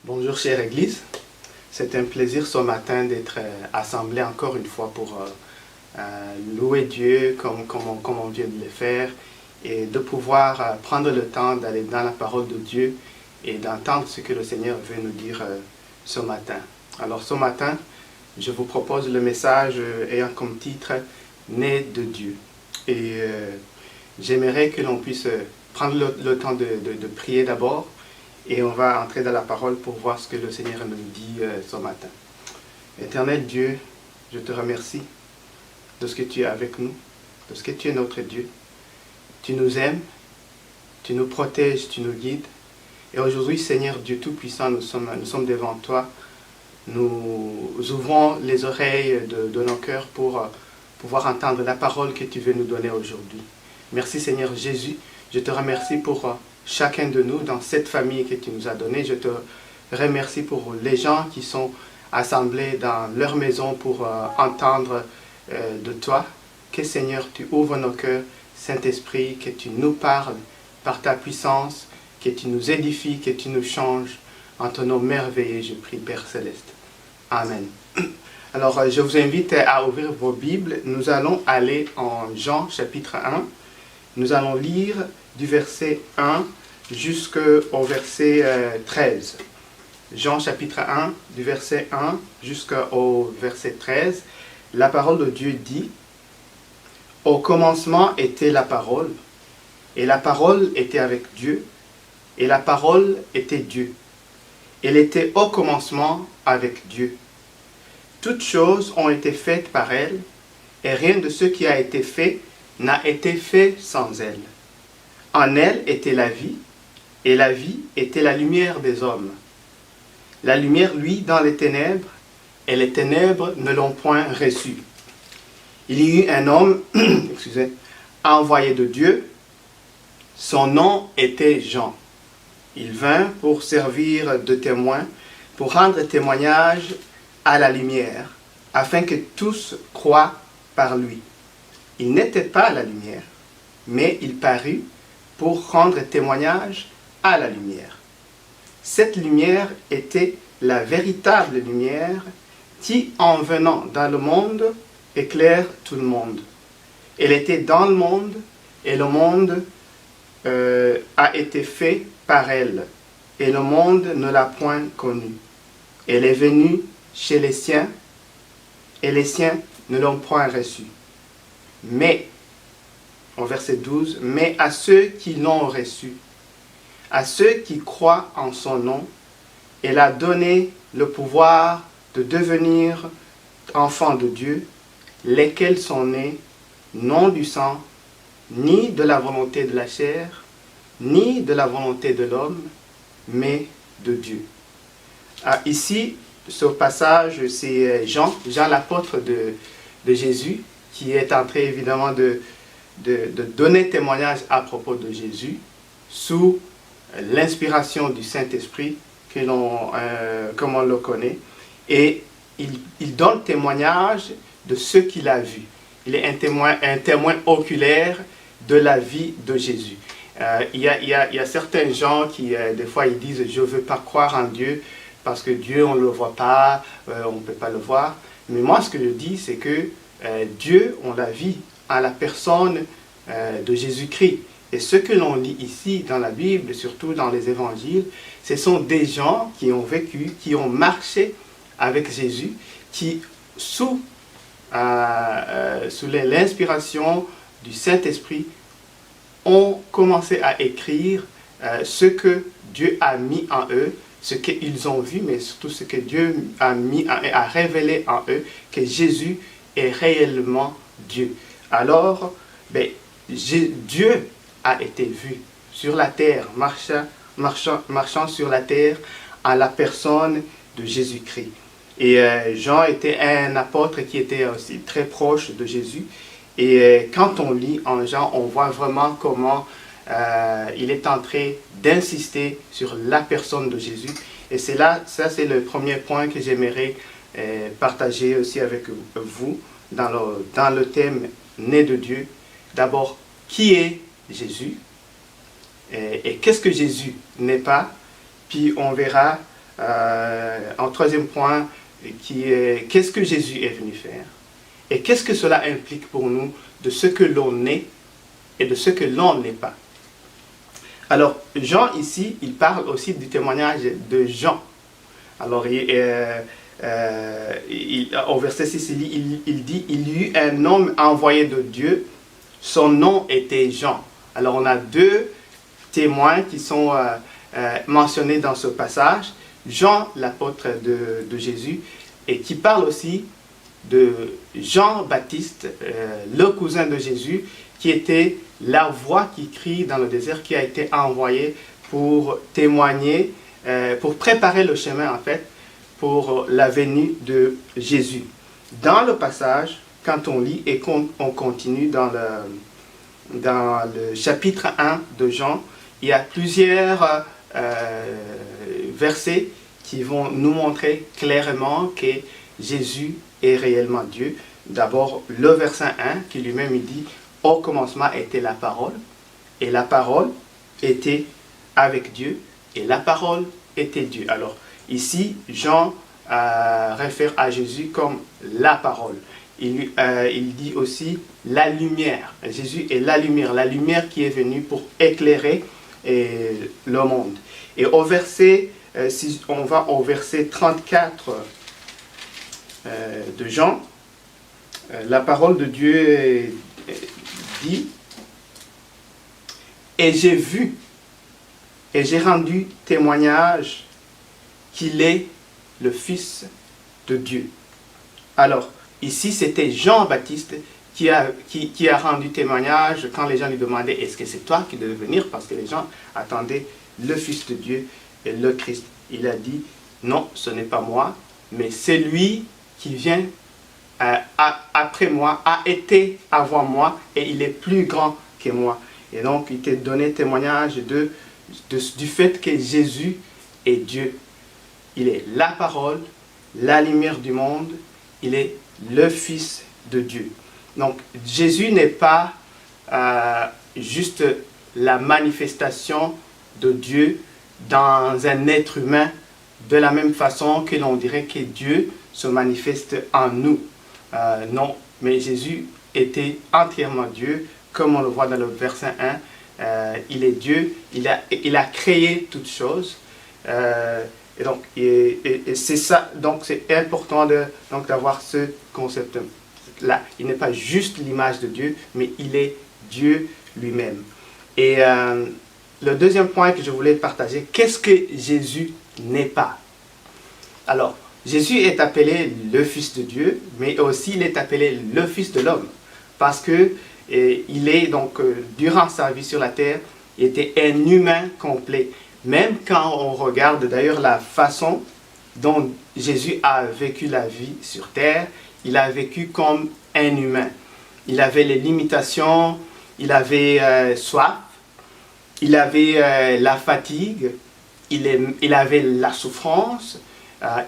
Bonjour chère Église, c'est un plaisir ce matin d'être assemblés encore une fois pour louer Dieu comme on vient de le faire et de pouvoir prendre le temps d'aller dans la parole de Dieu et d'entendre ce que le Seigneur veut nous dire ce matin. Alors ce matin, je vous propose le message ayant comme titre « Né de Dieu ». Et j'aimerais que l'on puisse prendre le temps de prier d'abord. Et on va entrer dans la parole pour voir ce que le Seigneur nous dit ce matin. Éternel Dieu, je te remercie de ce que tu es avec nous, de ce que tu es notre Dieu. Tu nous aimes, tu nous protèges, tu nous guides. Et aujourd'hui, Seigneur Dieu Tout-Puissant, nous sommes devant toi. Nous ouvrons les oreilles de nos cœurs pour pouvoir entendre la parole que tu veux nous donner aujourd'hui. Merci Seigneur Jésus. Je te remercie pour chacun de nous dans cette famille que tu nous as donnée. Je te remercie pour les gens qui sont assemblés dans leur maison pour entendre de toi. Que Seigneur, tu ouvres nos cœurs, Saint-Esprit, que tu nous parles par ta puissance, que tu nous édifies, que tu nous changes. En ton nom merveilleux, je prie, Père Céleste. Amen. Alors, je vous invite à ouvrir vos Bibles. Nous allons aller en Jean chapitre 1. Nous allons lire du verset 1 jusqu'au verset 13. Jean chapitre 1, du verset 1 jusqu'au verset 13. La parole de Dieu dit: « Au commencement était la parole, et la parole était avec Dieu, et la parole était Dieu. Elle était au commencement avec Dieu. Toutes choses ont été faites par elle, et rien de ce qui a été fait n'a été fait sans elle. En elle était la vie, et la vie était la lumière des hommes. La lumière luit dans les ténèbres, et les ténèbres ne l'ont point reçue. Il y eut un homme, envoyé de Dieu. Son nom était Jean. Il vint pour servir de témoin, pour rendre témoignage à la lumière, afin que tous croient par lui. Il n'était pas la lumière, mais il parut pour rendre témoignage à la lumière. Cette lumière était la véritable lumière qui, en venant dans le monde, éclaire tout le monde. Elle était dans le monde, et le monde a été fait par elle, et le monde ne l'a point connue. Elle est venue chez les siens, et les siens ne l'ont point reçue. Mais, au verset 12, « Mais à ceux qui l'ont reçu, à ceux qui croient en son nom, elle a donné le pouvoir de devenir enfants de Dieu, lesquels sont nés non du sang, ni de la volonté de la chair, ni de la volonté de l'homme, mais de Dieu. » Ici, ce passage, c'est Jean l'apôtre de Jésus, qui est en train évidemment de donner témoignage à propos de Jésus, sous l'inspiration du Saint-Esprit, comme on le connaît. Et il donne témoignage de ce qu'il a vu. Il est un témoin oculaire de la vie de Jésus. Il y a certains gens qui, des fois, ils disent « je ne veux pas croire en Dieu parce que Dieu, on ne le voit pas, on ne peut pas le voir. » Mais moi, ce que je dis, c'est que Dieu, on l'a vu en la personne de Jésus-Christ. Et ce que l'on lit ici dans la Bible, surtout dans les évangiles, ce sont des gens qui ont vécu, qui ont marché avec Jésus, qui, sous l'inspiration du Saint-Esprit, ont commencé à écrire ce que Dieu a mis en eux, ce qu'ils ont vu, mais surtout ce que Dieu a mis en eux, a révélé en eux, que Jésus est réellement Dieu. Alors, Dieu a été vu sur la terre, marchant sur la terre en la personne de Jésus-Christ. Et Jean était un apôtre qui était aussi très proche de Jésus. Et quand on lit en Jean, on voit vraiment comment il est en train d'insister sur la personne de Jésus. Et ça c'est le premier point que j'aimerais partager aussi avec vous dans le thème « Né de Dieu ». D'abord, qui est Jésus et qu'est-ce que Jésus n'est pas? Puis on verra un troisième point qui est qu'est-ce que Jésus est venu faire et qu'est-ce que cela implique pour nous de ce que l'on est et de ce que l'on n'est pas. Alors, Jean ici, il parle aussi du témoignage de Jean. Alors, au verset 6, il dit, il y eut un homme envoyé de Dieu, son nom était Jean. Alors, on a deux témoins qui sont mentionnés dans ce passage. Jean, l'apôtre de Jésus, et qui parle aussi de Jean-Baptiste, le cousin de Jésus, qui était la voix qui crie dans le désert, qui a été envoyée pour témoigner, pour préparer le chemin en fait, pour la venue de Jésus. Dans le passage, quand on lit et qu'on continue dans le chapitre 1 de Jean, il y a plusieurs versets qui vont nous montrer clairement que Jésus est réellement Dieu. D'abord, le verset 1 qui lui-même dit « Au commencement était la parole, et la parole était avec Dieu, et la parole était Dieu. » Alors, ici, Jean réfère à Jésus comme la parole. Il dit aussi la lumière. Jésus est la lumière qui est venue pour éclairer le monde. Et au verset, si on va au verset 34 de Jean, la parole de Dieu dit « Et j'ai vu et j'ai rendu témoignage qu'il est le Fils de Dieu. » Alors, ici, c'était Jean-Baptiste qui a rendu témoignage quand les gens lui demandaient « Est-ce que c'est toi qui devais venir ?» Parce que les gens attendaient le Fils de Dieu et le Christ. Il a dit « Non, ce n'est pas moi, mais c'est lui qui vient après moi, a été avant moi, et il est plus grand que moi. » Et donc, il t'a donné témoignage du fait que Jésus est Dieu. Il est la parole, la lumière du monde, il est le Fils de Dieu. Donc, Jésus n'est pas juste la manifestation de Dieu dans un être humain, de la même façon que l'on dirait que Dieu se manifeste en nous. Non, mais Jésus était entièrement Dieu, comme on le voit dans le verset 1. Il est Dieu, il a créé toutes choses. Et donc, c'est ça, donc c'est important d'avoir ce concept-là. Il n'est pas juste l'image de Dieu, mais il est Dieu lui-même. Et le deuxième point que je voulais partager, qu'est-ce que Jésus n'est pas? Alors, Jésus est appelé le Fils de Dieu, mais aussi il est appelé le Fils de l'homme. Parce que il est donc, durant sa vie sur la terre, il était un humain complet. Même quand on regarde d'ailleurs la façon dont Jésus a vécu la vie sur terre, il a vécu comme un humain. Il avait les limitations, il avait soif, il avait la fatigue, il avait la souffrance,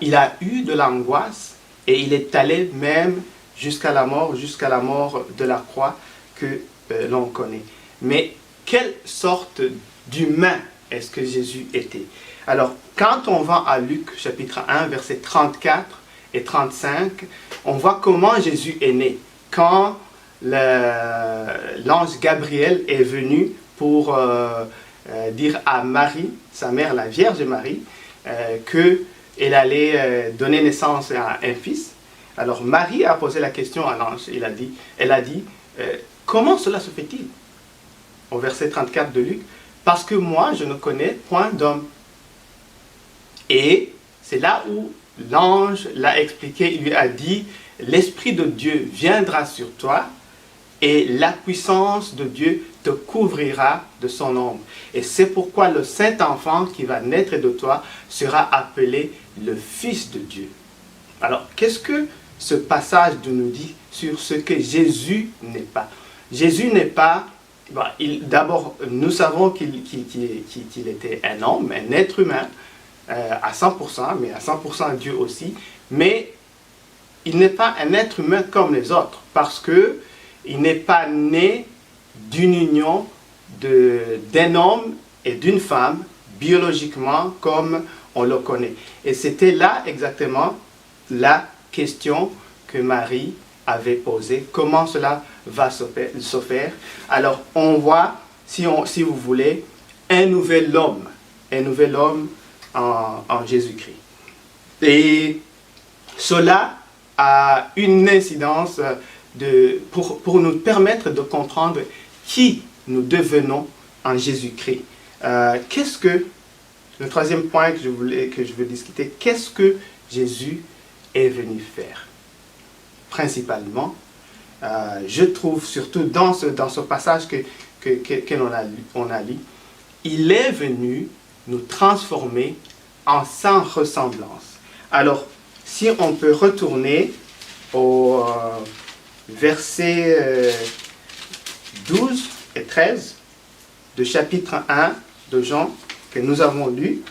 il a eu de l'angoisse et il est allé même jusqu'à la mort de la croix que l'on connaît. Mais quelle sorte d'humain est-ce que Jésus était? Alors, quand on va à Luc chapitre 1, versets 34 et 35, on voit comment Jésus est né. Quand l'ange Gabriel est venu pour dire à Marie, sa mère, la Vierge Marie, qu'elle allait donner naissance à un fils. Alors, Marie a posé la question à l'ange. Elle a dit, comment cela se fait-il? Au verset 34 de Luc, parce que moi, je ne connais point d'homme. Et c'est là où l'ange l'a expliqué, il lui a dit, l'Esprit de Dieu viendra sur toi et la puissance de Dieu te couvrira de son ombre. Et c'est pourquoi le Saint-Enfant qui va naître de toi sera appelé le Fils de Dieu. Alors, qu'est-ce que ce passage nous dit sur ce que Jésus n'est pas? Jésus n'est pas... D'abord, nous savons qu'il était un homme, un être humain, à 100%, mais à 100% Dieu aussi. Mais il n'est pas un être humain comme les autres, parce qu'il n'est pas né d'une union d'un homme et d'une femme, biologiquement, comme on le connaît. Et c'était là exactement la question que Marie avait posée. Comment cela va se faire? Alors, on voit, si vous voulez, un nouvel homme en Jésus-Christ. Et cela a une incidence pour nous permettre de comprendre qui nous devenons en Jésus-Christ. Le troisième point que je veux discuter, qu'est-ce que Jésus est venu faire? Principalement, je trouve surtout dans ce passage que l'on a lu, il est venu nous transformer en sa ressemblance. Alors, si on peut retourner au versets 12 et 13 de chapitre 1 de Jean que nous avons lu.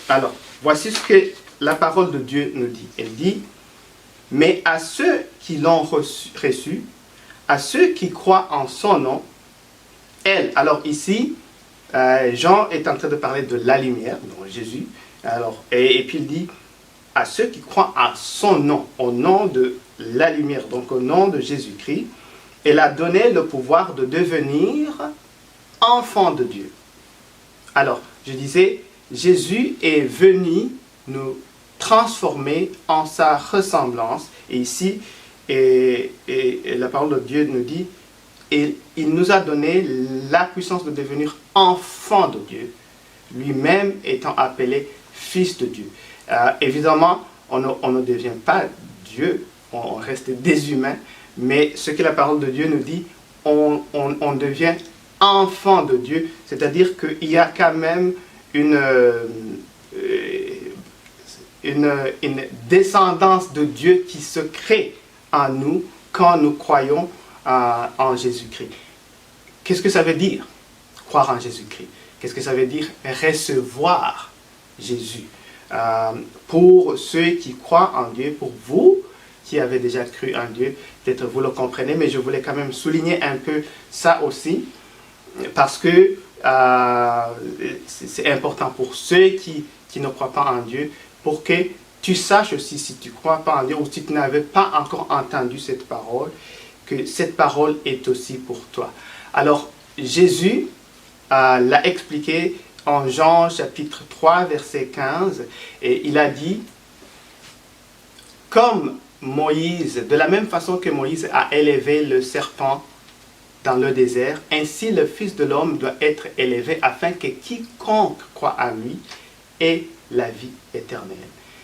Alors, voici ce que la parole de Dieu nous dit. Elle dit, « Mais à ceux qui l'ont reçu, à ceux qui croient en son nom, elle. » Alors ici, Jean est en train de parler de la lumière, donc Jésus. Alors, et puis il dit, à ceux qui croient en son nom, au nom de la lumière, donc au nom de Jésus-Christ, elle a donné le pouvoir de devenir enfant de Dieu. Alors, je disais, Jésus est venu nous transformer en sa ressemblance. Et ici, et la parole de Dieu nous dit, et il nous a donné la puissance de devenir enfant de Dieu, lui-même étant appelé fils de Dieu. Évidemment, on ne devient pas Dieu, on reste des humains, mais ce que la parole de Dieu nous dit, on devient enfant de Dieu, c'est-à-dire qu'il y a quand même une descendance de Dieu qui se crée en nous quand nous croyons en Jésus-Christ. Qu'est-ce que ça veut dire, croire en Jésus-Christ? Qu'est-ce que ça veut dire, recevoir Jésus? Pour ceux qui croient en Dieu, pour vous qui avez déjà cru en Dieu, peut-être vous le comprenez, mais je voulais quand même souligner un peu ça aussi, parce que c'est important pour ceux qui ne croient pas en Dieu, pour que tu saches aussi, si tu ne crois pas en Dieu, ou si tu n'avais pas encore entendu cette parole, que cette parole est aussi pour toi. Alors, Jésus l'a expliqué en Jean chapitre 3, verset 15, et il a dit, comme Moïse, de la même façon que Moïse a élevé le serpent dans le désert, ainsi le Fils de l'homme doit être élevé afin que quiconque croit en lui ait la vie éternelle.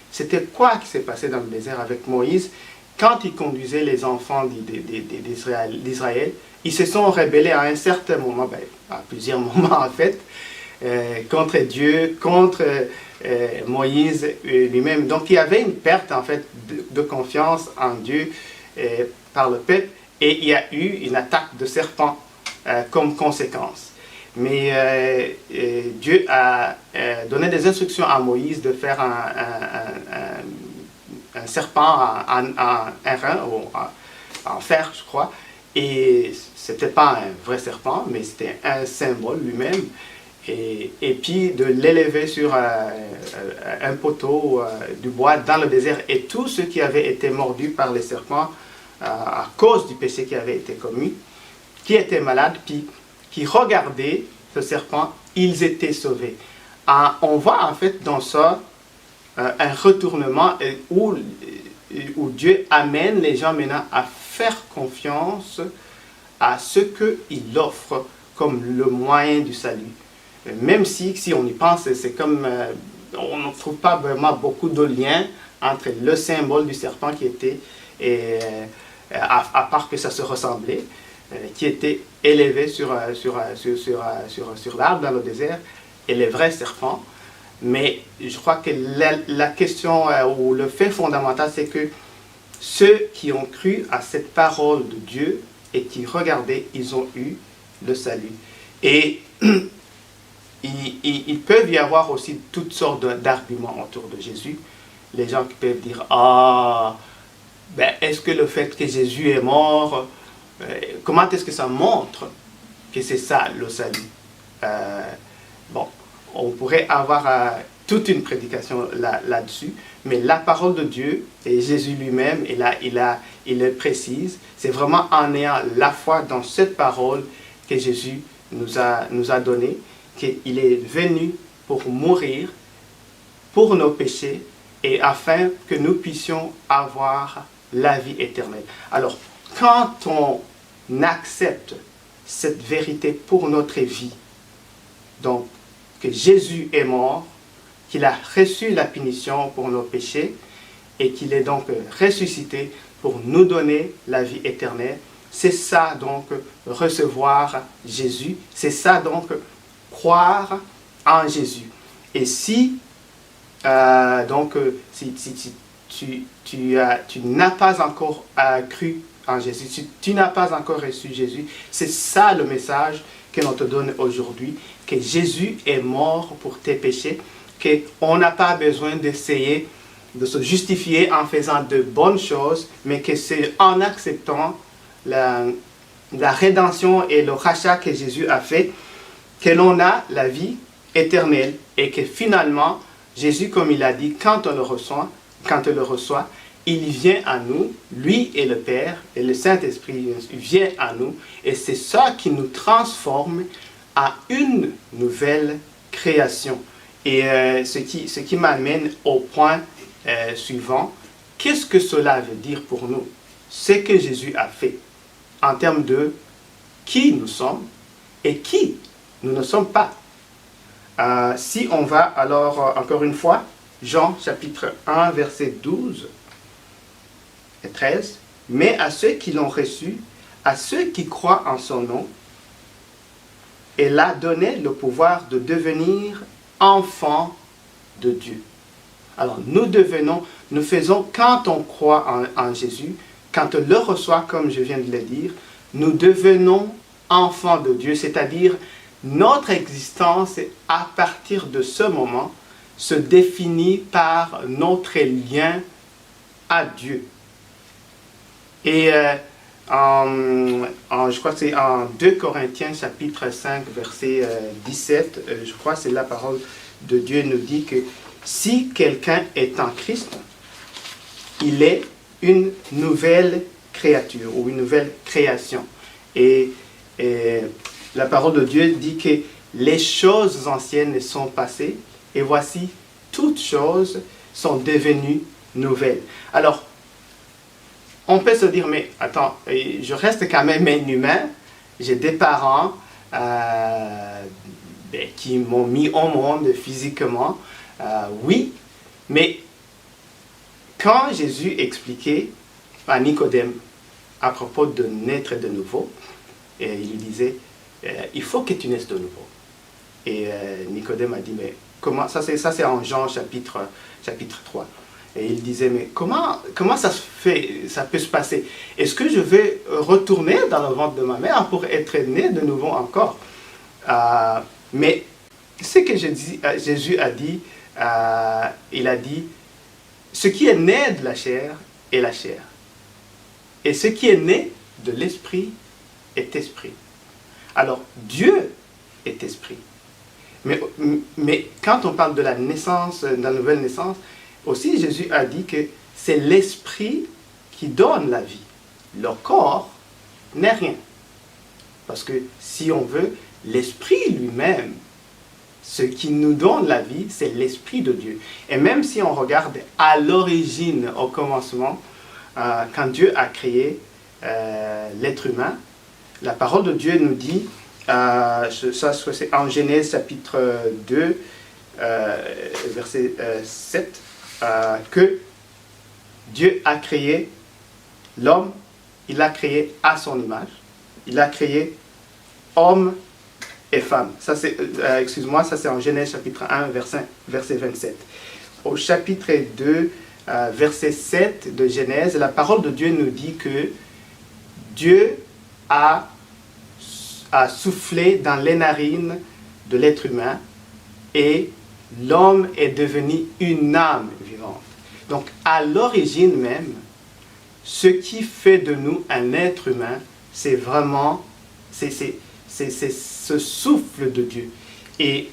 C'était quoi qui s'est passé dans le désert avec Moïse quand il conduisait les enfants d'Israël? Ils se sont rebellés à un certain moment, à plusieurs moments en fait, contre Dieu, contre Moïse lui-même. Donc il y avait une perte en fait de confiance en Dieu par le peuple, et il y a eu une attaque de serpent comme conséquence. Mais Dieu a donné des instructions à Moïse de faire un serpent en airain, ou en fer, je crois. Et ce n'était pas un vrai serpent, mais c'était un symbole lui-même. Et puis de l'élever sur un poteau du bois dans le désert. Et tous ceux qui avaient été mordus par les serpents à cause du péché qui avait été commis, qui étaient malades, puis qui regardaient ce serpent, ils étaient sauvés. On voit en fait dans ça un retournement où Dieu amène les gens maintenant à faire confiance à ce qu'il offre comme le moyen du salut. Même si on y pense, c'est comme on ne trouve pas vraiment beaucoup de liens entre le symbole du serpent qui était, à part que ça se ressemblait, qui était élevé sur l'arbre dans le désert, et les vrais serpents. Mais je crois que la question ou le fait fondamental, c'est que ceux qui ont cru à cette parole de Dieu et qui regardaient, ils ont eu le salut. Et il peut y avoir aussi toutes sortes d'arguments autour de Jésus. Les gens qui peuvent dire, est-ce que le fait que Jésus est mort, comment est-ce que ça montre que c'est ça le salut? On pourrait avoir toute une prédication là-dessus, mais la parole de Dieu, et Jésus lui-même, il le précise, c'est vraiment en ayant la foi dans cette parole que Jésus nous a donné, qu'il est venu pour mourir pour nos péchés et afin que nous puissions avoir la vie éternelle. Alors, quand on accepte cette vérité pour notre vie, donc que Jésus est mort, qu'il a reçu la punition pour nos péchés et qu'il est donc ressuscité pour nous donner la vie éternelle, c'est ça donc recevoir Jésus, c'est ça donc croire en Jésus. Et si tu n'as pas encore cru en Jésus, si tu n'as pas encore reçu Jésus, c'est ça le message que l'on te donne aujourd'hui, que Jésus est mort pour tes péchés, qu'on n'a pas besoin d'essayer de se justifier en faisant de bonnes choses, mais que c'est en acceptant la rédemption et le rachat que Jésus a fait, que l'on a la vie éternelle et que finalement, Jésus, comme il a dit, quand on le reçoit, il vient à nous, lui et le Père, et le Saint-Esprit vient à nous, et c'est ça qui nous transforme à une nouvelle création. Et ce qui m'amène au point suivant, qu'est-ce que cela veut dire pour nous? Ce que Jésus a fait en termes de qui nous sommes et qui nous ne sommes pas. Si on va alors, encore une fois, Jean chapitre 1, versets 12 et 13, « Mais à ceux qui l'ont reçu, à ceux qui croient en son nom, il a donné le pouvoir de devenir enfants de Dieu. » Alors, nous faisons, quand on croit en Jésus, quand on le reçoit, comme je viens de le dire, nous devenons enfants de Dieu, c'est-à-dire notre existence, à partir de ce moment, se définit par notre lien à Dieu. Et je crois que c'est en 2 Corinthiens chapitre 5, verset 17, je crois que c'est la parole de Dieu nous dit que si quelqu'un est en Christ, il est une nouvelle créature ou une nouvelle création. Et la parole de Dieu dit que les choses anciennes sont passées et voici, toutes choses sont devenues nouvelles. Alors, on peut se dire, mais attends, je reste quand même un humain, j'ai des parents qui m'ont mis au monde physiquement, oui, mais quand Jésus expliquait à Nicodème à propos de naître de nouveau, il lui disait, il faut que tu naisses de nouveau. Et Nicodème a dit, mais comment, ça c'est en Jean chapitre 3. Et il disait, mais comment ça se fait, ça peut se passer? Est-ce que je vais retourner dans le ventre de ma mère pour être né de nouveau encore? Mais ce que Jésus a dit, il a dit, ce qui est né de la chair est la chair. Et ce qui est né de l'esprit est esprit. Alors, Dieu est esprit. Mais quand on parle de la naissance, de la nouvelle naissance, aussi Jésus a dit que c'est l'esprit qui donne la vie. Le corps n'est rien. Parce que si on veut, l'esprit lui-même, ce qui nous donne la vie, c'est l'esprit de Dieu. Et même si on regarde à l'origine, au commencement, quand Dieu a créé l'être humain, la parole de Dieu nous dit, ça c'est en Genèse chapitre 2, verset 7, que Dieu a créé l'homme, il l'a créé à son image, il a créé homme et femme. Ça c'est, excuse-moi, ça c'est en Genèse chapitre 1, verset 27. Au chapitre 2, verset 7 de Genèse, la parole de Dieu nous dit que Dieu a soufflé dans les narines de l'être humain et l'homme est devenu une âme vivante. Donc, à l'origine même, ce qui fait de nous un être humain, c'est vraiment, c'est ce souffle de Dieu. Et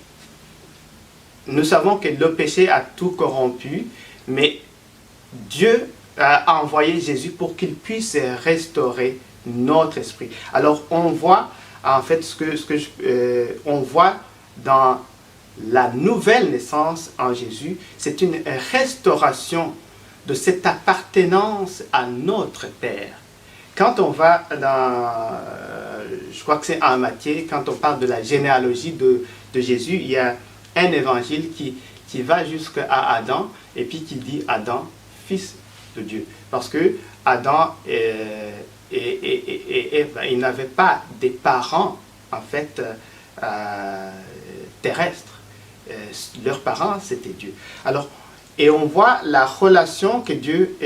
nous savons que le péché a tout corrompu, mais Dieu a envoyé Jésus pour qu'il puisse restaurer notre esprit. Alors on voit en fait on voit dans la nouvelle naissance en Jésus, c'est une restauration de cette appartenance à notre Père. Quand on va dans, je crois que c'est en Matthieu, quand on parle de la généalogie de Jésus, il y a un évangile qui va jusqu'à Adam, et puis qui dit Adam, fils de Dieu. Parce que Adam et Ève, ils n'avaient pas des parents, en fait, terrestres. Leurs parents, c'était Dieu. Alors, et on voit la relation que Dieu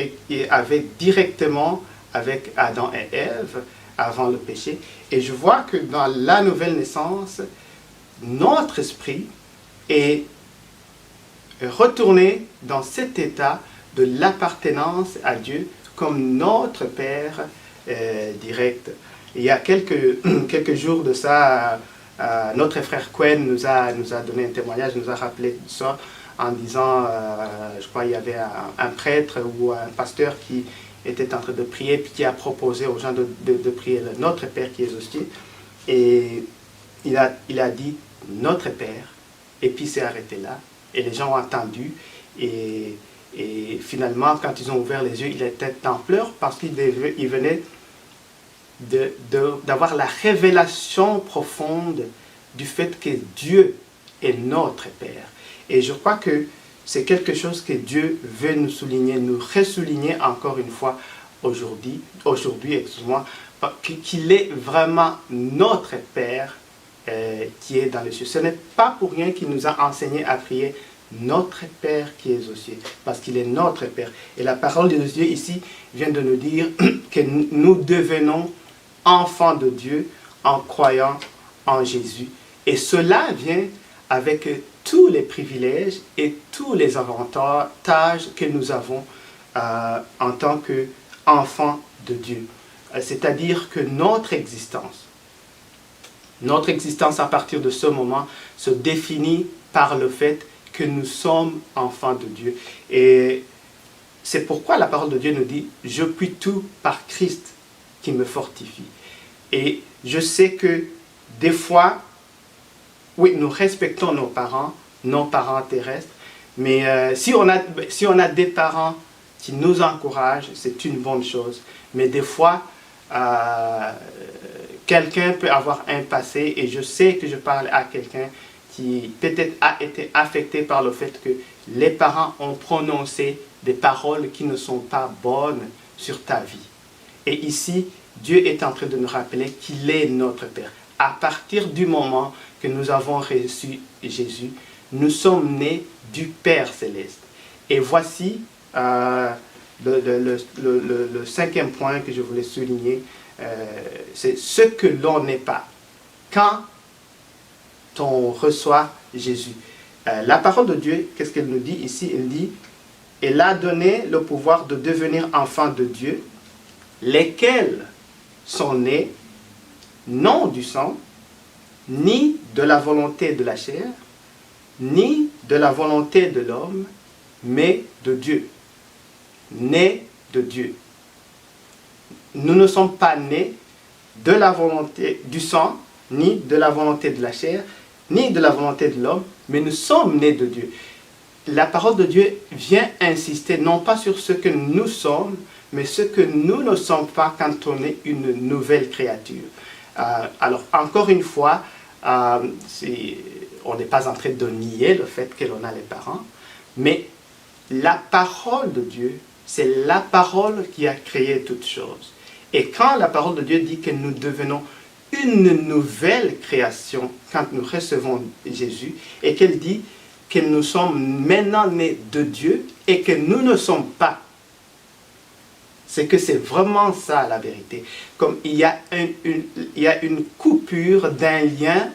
avait directement avec Adam et Ève avant le péché. Et je vois que dans la nouvelle naissance, notre esprit est retourné dans cet état de l'appartenance à Dieu comme notre Père direct. Il y a quelques jours de ça, notre frère Quen nous a donné un témoignage, nous a rappelé ça en disant, je crois qu'il y avait un prêtre ou un pasteur qui était en train de prier, puis qui a proposé aux gens de prier notre Père qui est aux cieux. Et il a dit notre Père, et puis c'est arrêté là. Et les gens ont entendu, et finalement, quand ils ont ouvert les yeux, il était en pleurs parce qu'il venait d'avoir la révélation profonde du fait que Dieu est notre Père. Et je crois que c'est quelque chose que Dieu veut nous souligner, nous ressouligner encore une fois aujourd'hui, excuse-moi, qu'il est vraiment notre Père qui est dans les cieux. Ce n'est pas pour rien qu'il nous a enseigné à prier notre Père qui est aux cieux, parce qu'il est notre Père. Et la parole de Dieu ici vient de nous dire que nous devenons enfants de Dieu en croyant en Jésus. Et cela vient avec tous les privilèges et tous les avantages que nous avons en tant qu'enfants de Dieu. C'est-à-dire que notre existence à partir de ce moment se définit par le fait que nous sommes enfants de Dieu. Et c'est pourquoi la parole de Dieu nous dit « Je puis tout par Christ qui me fortifie ». Et je sais que des fois, oui, nous respectons nos parents terrestres, mais si on a des parents qui nous encouragent, c'est une bonne chose. Mais des fois, quelqu'un peut avoir un passé, et je sais que je parle à quelqu'un qui peut-être a été affecté par le fait que les parents ont prononcé des paroles qui ne sont pas bonnes sur ta vie. Et ici, Dieu est en train de nous rappeler qu'il est notre Père. À partir du moment que nous avons reçu Jésus, nous sommes nés du Père Céleste. Et voici le cinquième point que je voulais souligner, c'est ce que l'on n'est pas quand on reçoit Jésus. La parole de Dieu, qu'est-ce qu'elle nous dit ici? Elle dit, elle a donné le pouvoir de devenir enfants de Dieu, lesquels sont nés non du sang, ni de la volonté de la chair, ni de la volonté de l'homme, mais de Dieu. Nés de Dieu. Nous ne sommes pas nés de la volonté du sang, ni de la volonté de la chair, ni de la volonté de l'homme, mais nous sommes nés de Dieu. La parole de Dieu vient insister non pas sur ce que nous sommes, mais ce que nous ne sommes pas quand on est une nouvelle créature. Alors, encore une fois, on n'est pas en train de nier le fait que l'on a les parents, mais la parole de Dieu, c'est la parole qui a créé toutes choses. Et quand la parole de Dieu dit que nous devenons une nouvelle création quand nous recevons Jésus, et qu'elle dit que nous sommes maintenant nés de Dieu et que nous ne sommes pas, c'est que c'est vraiment ça la vérité. Comme il y a une coupure d'un lien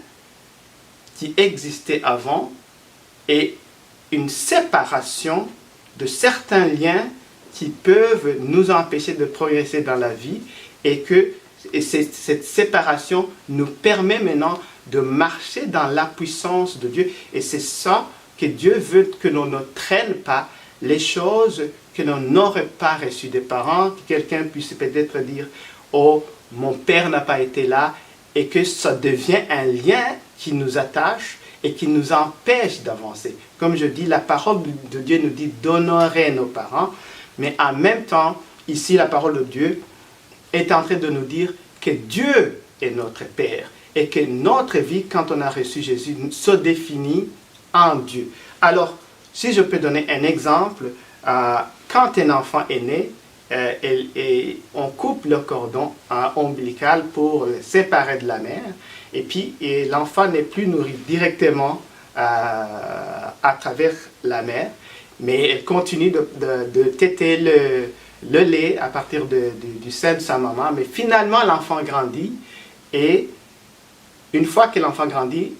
qui existait avant et une séparation de certains liens qui peuvent nous empêcher de progresser dans la vie, et cette séparation nous permet maintenant de marcher dans la puissance de Dieu. Et c'est ça que Dieu veut que l'on ne traîne pas les choses que l'on n'aurait pas reçues des parents, que quelqu'un puisse peut-être dire « Oh, mon père n'a pas été là », et que ça devient un lien qui nous attache et qui nous empêche d'avancer. Comme je dis, la parole de Dieu nous dit d'honorer nos parents, mais en même temps, ici, la parole de Dieu est en train de nous dire que Dieu est notre Père et que notre vie, quand on a reçu Jésus, se définit en Dieu. Alors, si je peux donner un exemple, quand un enfant est né, on coupe le cordon ombilical pour le séparer de la mère, et puis l'enfant n'est plus nourri directement à travers la mère, mais elle continue de téter le lait à partir du sein de sa maman, mais finalement l'enfant grandit, et une fois que l'enfant grandit,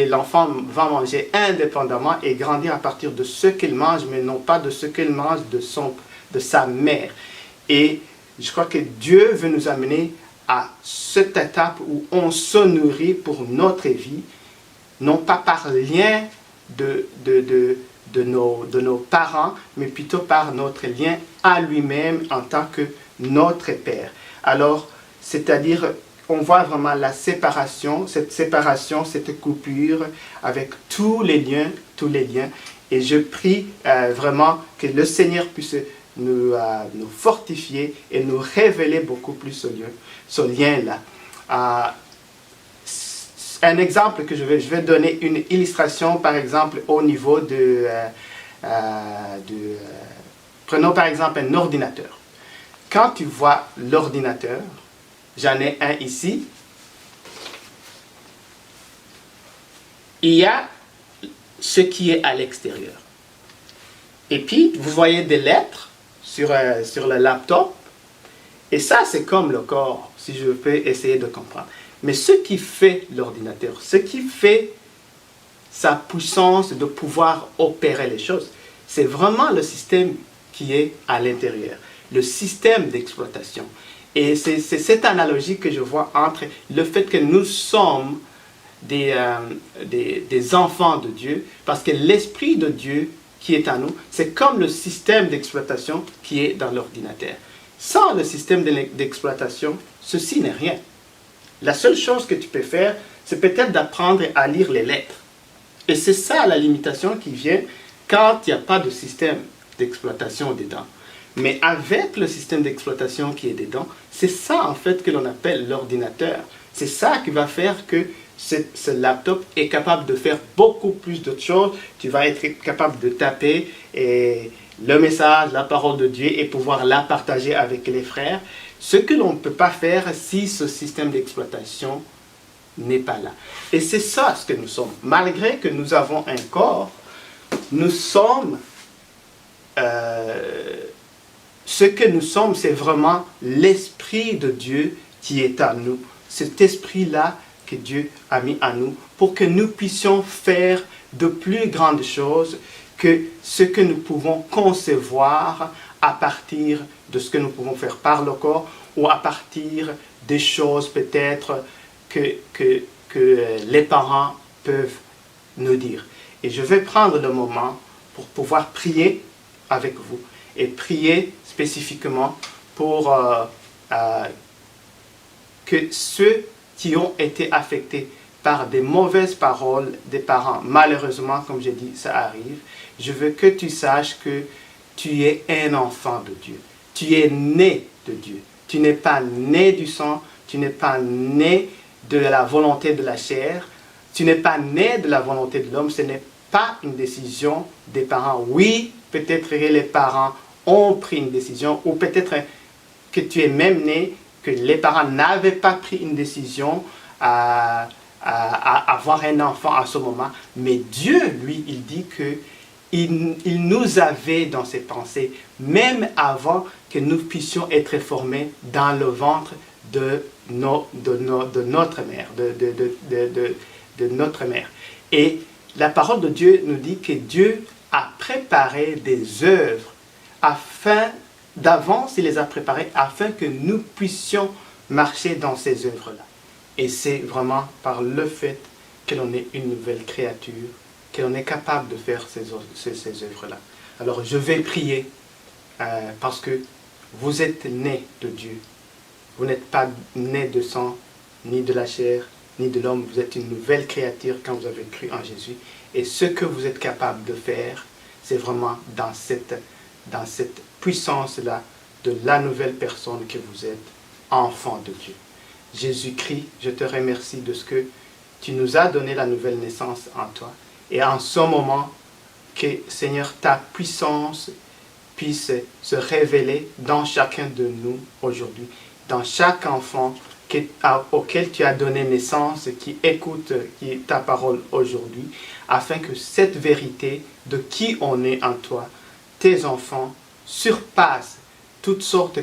l'enfant va manger indépendamment et grandir à partir de ce qu'il mange, mais non pas de ce qu'il mange de sa mère. Et je crois que Dieu veut nous amener à cette étape où on se nourrit pour notre vie, non pas par lien de nos parents, mais plutôt par notre lien à lui-même en tant que notre Père. Alors, c'est-à-dire, on voit vraiment la séparation, cette coupure avec tous les liens. Et je prie vraiment que le Seigneur puisse nous fortifier et nous révéler beaucoup plus ce lien-là. Un exemple que je vais donner, une illustration par exemple au niveau prenons par exemple un ordinateur. Quand tu vois l'ordinateur, j'en ai un ici, il y a ce qui est à l'extérieur. Et puis, vous voyez des lettres sur le laptop, et ça c'est comme le corps, si je peux essayer de comprendre. Mais ce qui fait l'ordinateur, ce qui fait sa puissance de pouvoir opérer les choses, c'est vraiment le système qui est à l'intérieur, le système d'exploitation. Et c'est cette analogie que je vois entre le fait que nous sommes des enfants de Dieu, parce que l'Esprit de Dieu qui est en nous, c'est comme le système d'exploitation qui est dans l'ordinateur. Sans le système d'exploitation, ceci n'est rien. La seule chose que tu peux faire, c'est peut-être d'apprendre à lire les lettres. Et c'est ça la limitation qui vient quand il n'y a pas de système d'exploitation dedans. Mais avec le système d'exploitation qui est dedans, c'est ça en fait que l'on appelle l'ordinateur. C'est ça qui va faire que ce laptop est capable de faire beaucoup plus d'autres choses. Tu vas être capable de taper le message, la parole de Dieu et pouvoir la partager avec les frères. Ce que l'on ne peut pas faire si ce système d'exploitation n'est pas là. Et c'est ça ce que nous sommes. Malgré que nous avons un corps, nous sommes... ce que nous sommes, c'est vraiment l'Esprit de Dieu qui est en nous. Cet esprit-là que Dieu a mis en nous pour que nous puissions faire de plus grandes choses que ce que nous pouvons concevoir à partir de ce que nous pouvons faire par le corps ou à partir des choses peut-être que les parents peuvent nous dire. Et je vais prendre le moment pour pouvoir prier avec vous et prier spécifiquement pour que ceux qui ont été affectés par des mauvaises paroles des parents, malheureusement, comme j'ai dit, ça arrive, je veux que tu saches que tu es un enfant de Dieu. Tu es né de Dieu. Tu n'es pas né du sang, tu n'es pas né de la volonté de la chair, tu n'es pas né de la volonté de l'homme, ce n'est pas une décision des parents. Oui, peut-être que les parents ont pris une décision, ou peut-être que tu es même né, que les parents n'avaient pas pris une décision à avoir un enfant à ce moment. Mais Dieu, lui, il dit qu'il nous avait dans ses pensées, même avant que nous puissions être formés dans le ventre de notre mère, de notre mère. Et la parole de Dieu nous dit que Dieu a préparé des œuvres d'avance, il les a préparées afin que nous puissions marcher dans ces œuvres-là. Et c'est vraiment par le fait que l'on est une nouvelle créature qu'on est capable de faire ces œuvres-là. Alors je vais prier parce que vous êtes nés de Dieu. Vous n'êtes pas nés de sang, ni de la chair, ni de l'homme. Vous êtes une nouvelle créature quand vous avez cru en Jésus. Et ce que vous êtes capable de faire, c'est vraiment dans cette puissance-là de la nouvelle personne que vous êtes, enfant de Dieu. Jésus-Christ, je te remercie de ce que tu nous as donné la nouvelle naissance en toi. Et en ce moment, que Seigneur, ta puissance puisse se révéler dans chacun de nous aujourd'hui, dans chaque enfant auquel tu as donné naissance, qui écoute ta parole aujourd'hui, afin que cette vérité de qui on est en toi, tes enfants, surpasse toutes sortes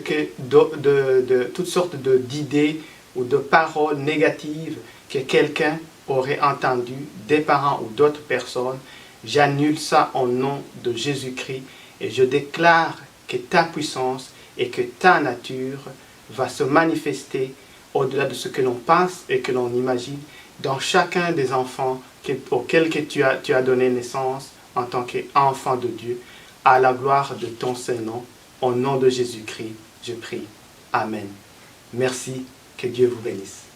d'idées ou de paroles négatives que quelqu'un aurait entendues, des parents ou d'autres personnes. J'annule ça au nom de Jésus-Christ et je déclare que ta puissance et que ta nature va se manifester au-delà de ce que l'on pense et que l'on imagine dans chacun des enfants auxquels tu as donné naissance en tant qu'enfant de Dieu, à la gloire de ton Saint-Nom. Au nom de Jésus-Christ, je prie. Amen. Merci, que Dieu vous bénisse.